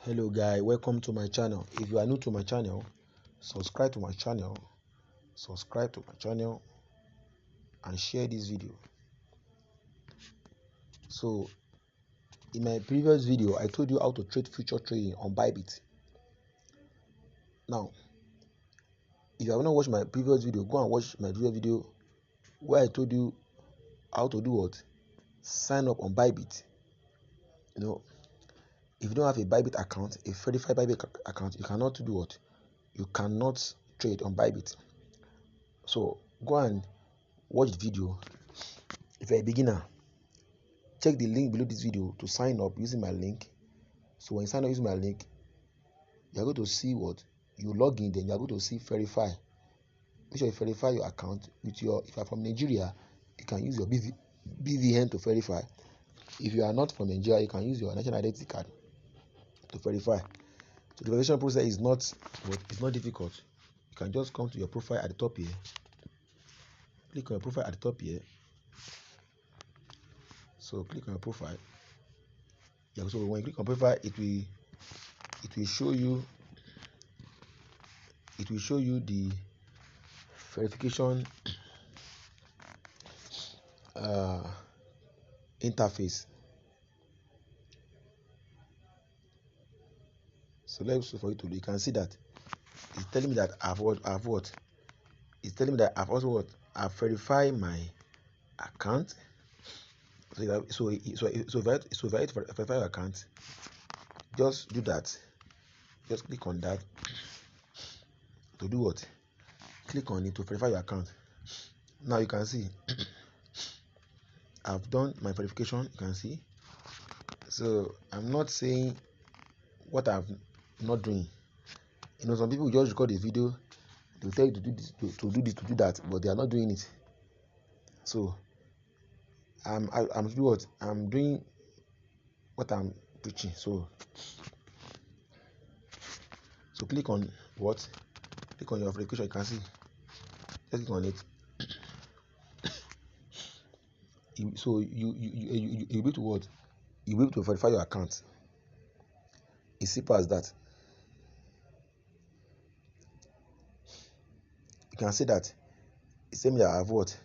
Hello guy, welcome to my channel. If you are new to my channel, subscribe to my channel and share this video. So in my previous video I told you how to trade future trading on Bybit. Now if you have not watched my previous video, go and watch my previous video where I told you how to do what? Sign up on Bybit. If you don't have a Bybit account, a verified Bybit account, you cannot do what? You cannot trade on Bybit. So go and watch the video. If you're a beginner, check the link below this video to sign up using my link. So when you sign up using my link, you're going to see what? You log in, then you're going to see verify. Make sure you verify your account with your, if you're from Nigeria, you can use your BVN to verify. If you are not from Nigeria, you can use your national identity card to verify. So the verification process is not difficult. You can just come to your profile at the top here. Click on your profile at the top here. So click on your profile. Yeah, so when you click on profile, it will show you the verification interface. So let's for you to you can see that it's telling me that it's telling me that I've verified my account. So verify your account, just do that. Just click on that to do what? Click on it to verify your account. Now you can see I've done my verification. You can see. So I'm not saying what I'm not doing. Some people just record a video, they'll tell you to do this, to do this, to do that, but they are not doing it. So I'm doing what? I'm doing what I'm preaching. So click on what? Click on your verification. You can see. Just click on it. So you'll be able to what? You'll be able to verify your account. It's simple as that. You can see that it's saying that I've what?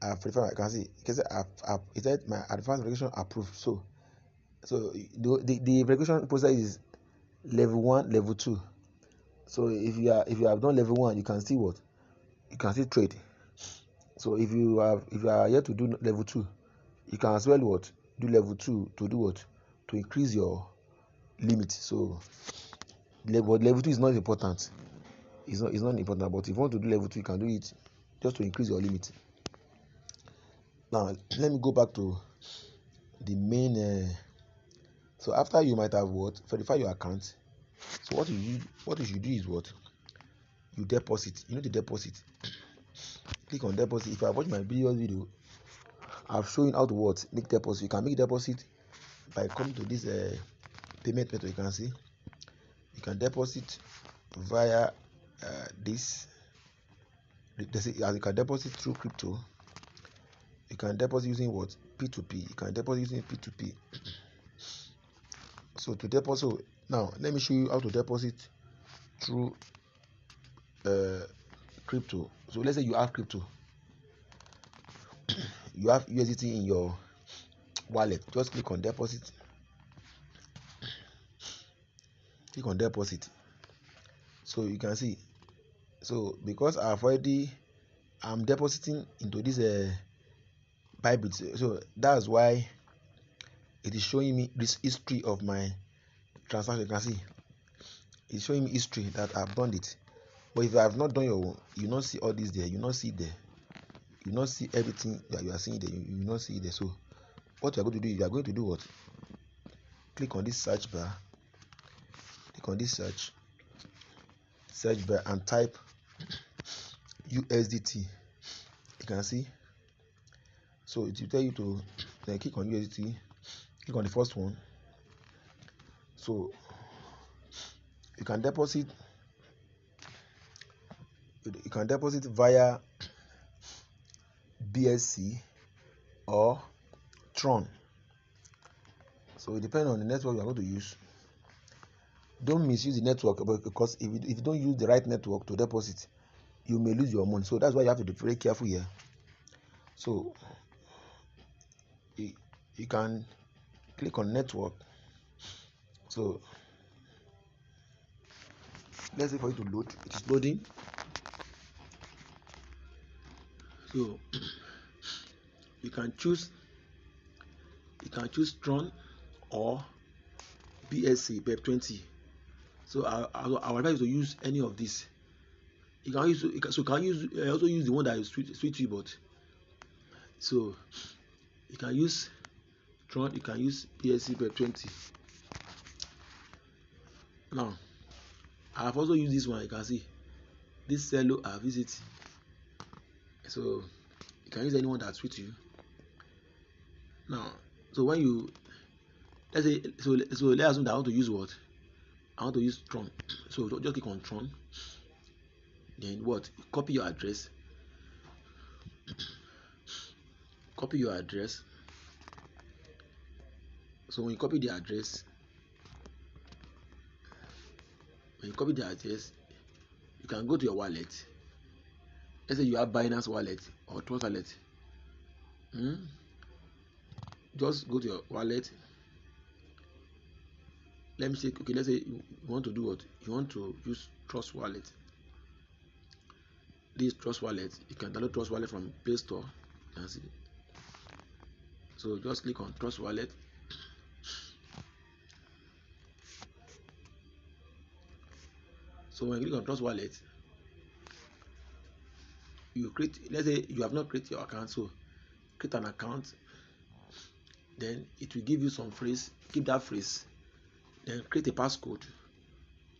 I've verified. I can see. It said my advanced verification approved. So the verification process is level 1, level 2. So if you have done level 1, you can see what? You can see trade. So if you are yet to do level 2, you can as well what? Do level 2 to do what? To increase your limit. So level 2 is not important. It's not important, but if you want to do level 2, you can do it just to increase your limit. Now let me go back to the main. So after you might have what? Verify your account. So what you should do is what? You deposit. You know the deposit. Click on deposit. If you have watched my previous video, I've shown you how to what? Make deposit. You can make deposit by coming to this payment method. You can see. You can deposit via this. You can deposit through crypto. You can deposit using what? P2P. You can deposit using P2P. So to deposit, now let me show you how to deposit through crypto. So let's say you have crypto, you have USDT in your wallet. Just click on deposit. Click on deposit. So you can see. So because I'm depositing into this Bybit, so that's why it is showing me this history of my transaction. You can see it's showing me history that I've done it. But if you have not done your own, you not see all this there. You not see there. You not see everything that you are seeing there. You not see there. So what you are going to do, you are going to do what? Click on this search bar. Click on this search bar and type USDT. You can see. So it will tell you to then click on USDT. Click on the first one. So you can deposit. You can deposit via BSC or Tron. So it depends on the network you are going to use. don't misuse the network, because if you don't use the right network to deposit, you may lose your money. So that's why you have to be very careful here. So you can click on network. So let's say for you to load, it is loading. So you can choose Tron or BSC BEP20. So I advise you to use any of these. You can use also use the one that is sweet but so you can use Tron, you can use BSC BEP20. Now I have also used this one. You can see this cello, I have used it. So you can use anyone that suits you. Now, so when you let's say let's assume that I want to use what? I want to use Tron. So just click on Tron. Then what? Copy your address. Copy your address. So when you copy the address, you can go to your wallet. Let's say you have Binance wallet or Trust wallet. Just go to your wallet. Let me say, okay, let's say you want to do what? You want to use Trust wallet. This Trust wallet, you can download Trust wallet from Play Store. You can see. So just click on Trust wallet. So when you click on Trust wallet, you create, let's say you have not created your account, so create an account. Then it will give you some phrase. Keep that phrase. Then create a passcode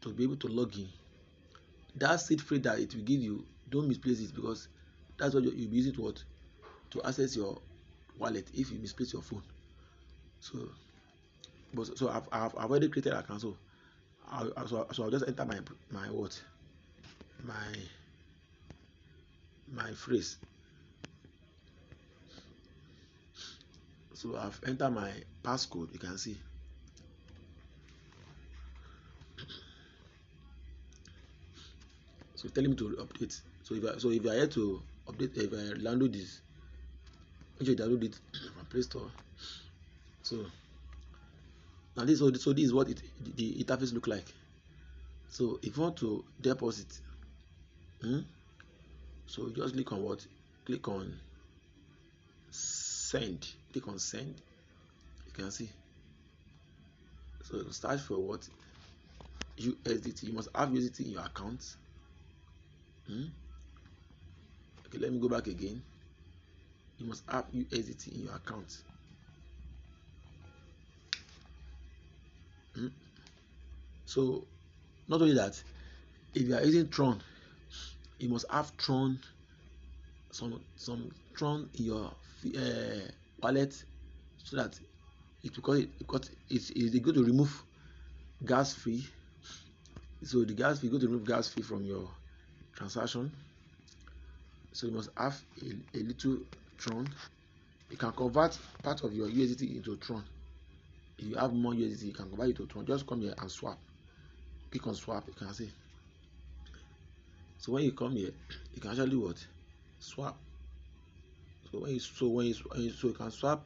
to be able to log in. That seed phrase that it will give you, don't misplace it, because that's what you'll be using to access your wallet if you misplace your phone. So I've already created an account, so I'll just enter my what my phrase. So I've entered my passcode. You can see. So telling me to update. So if I had to update, if I download this, make sure you download it from Play Store. So now this is what the interface look like. So if you want to deposit, so just click on what? Click on send. Click on send. You can see. So it will start for what? USDT. You must have USDT in your account. Okay, let me go back again. You must have USDT in your account. So not only that, if you are using Tron, you must have Tron, some Tron in your wallet, so that because it's going to remove gas fee. So the gas fee go to remove gas fee from your transaction. So you must have a little Tron. You can convert part of your USDT into Tron. If you have more USDT, you can convert it to Tron. Just come here and swap. Click on swap. You can see. So when you come here, you can actually what? Swap. So you can swap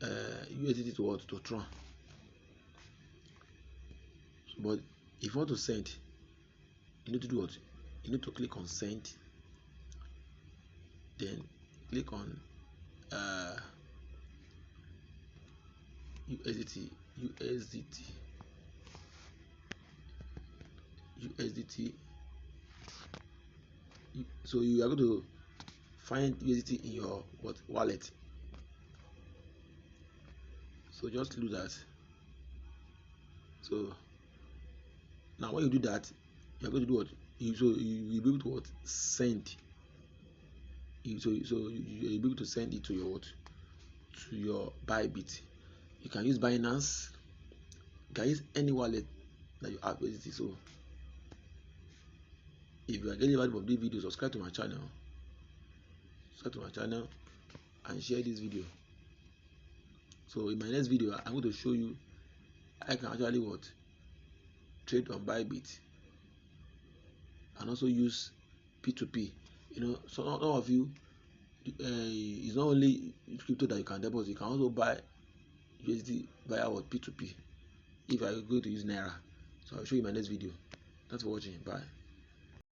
USDT to what? To Tron. But if you want to send, you need to do what? You need to click on send. Then click on USDT. So you are going to find USDT in your wallet. So just do that. So now when you do that, you are going to do what? You will be able to send. So you'll be able to send it to your to your Bybit. You can use Binance. You can use any wallet that you have USDT. So if you are getting value from this video, subscribe to my channel. And share this video. So in my next video, I'm going to show you I can actually trade on Bybit and also use P2P. You know, so some of you, it's not only crypto that you can deposit, you can also buy USD via what P2P if you are going to use Naira. So I'll show you in my next video. Thanks for watching. Bye.